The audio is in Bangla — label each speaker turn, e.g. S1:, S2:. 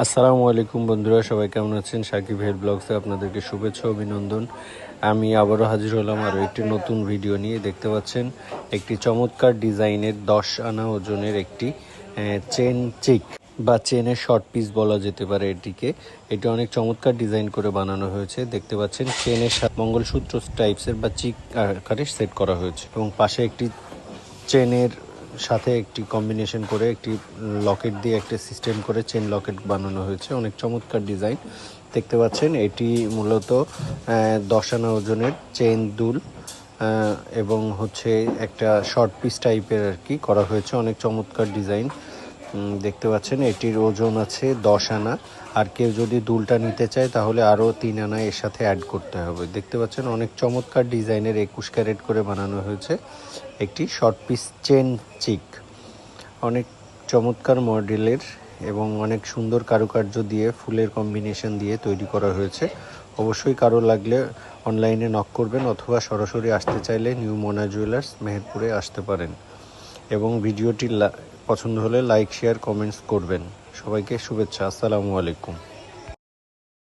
S1: আসসালামু আলাইকুম বন্ধুরা, সবাই কেমন আছেন? সাকিব হেড ব্লগসে আপনাদেরকে শুভেচ্ছা অভিনন্দন। আমি আবারও হাজির হলাম আরও একটি নতুন ভিডিও নিয়ে। দেখতে পাচ্ছেন একটি চমৎকার ডিজাইনের 10 আনা ওজনের একটি চেন চিক বা চেনের শর্ট পিস বলা যেতে পারে এটিকে। এটি অনেক চমৎকার ডিজাইন করে বানানো হয়েছে। দেখতে পাচ্ছেন চেনের সাথে মঙ্গলসূত্র টাইপসের বা চিক আকারে সেট করা হয়েছে এবং পাশে একটি চেনের সাথে একটি কম্বিনেশন করে একটি লকেট দিয়ে একটা সিস্টেম করে চেন লকেট বানানো হয়েছে। অনেক চমৎকার ডিজাইন দেখতে পাচ্ছেন। এটি মূলত 10 আনা ওজনের চেন দুল এবং হচ্ছে একটা শর্ট পিস টাইপের আর কি করা হয়েছে। অনেক চমৎকার ডিজাইন দেখতে পাচ্ছেন। এটির ওজন আছে 10 আনা। আর কেউ যদি দুলটা নিতে চায় তাহলে আরও 3 আনা এর সাথে অ্যাড করতে হবে। দেখতে পাচ্ছেন অনেক চমৎকার ডিজাইনের 21 ক্যারেট করে বানানো হয়েছে একটি শর্ট পিস চেন চিক। অনেক চমৎকার মডেলের এবং অনেক সুন্দর কারুকার্য দিয়ে ফুলের কম্বিনেশন দিয়ে তৈরি করা হয়েছে। অবশ্যই কারো লাগলে অনলাইনে নক করবেন অথবা সরাসরি আসতে চাইলে নিউ মোনা জুয়েলার্স মেহেরপুরে আসতে পারেন। এবং ভিডিওটি পছন্দ হলে লাইক, শেয়ার, কমেন্টস করবেন। সবাইকে শুভেচ্ছা। আসসালামু আলাইকুম।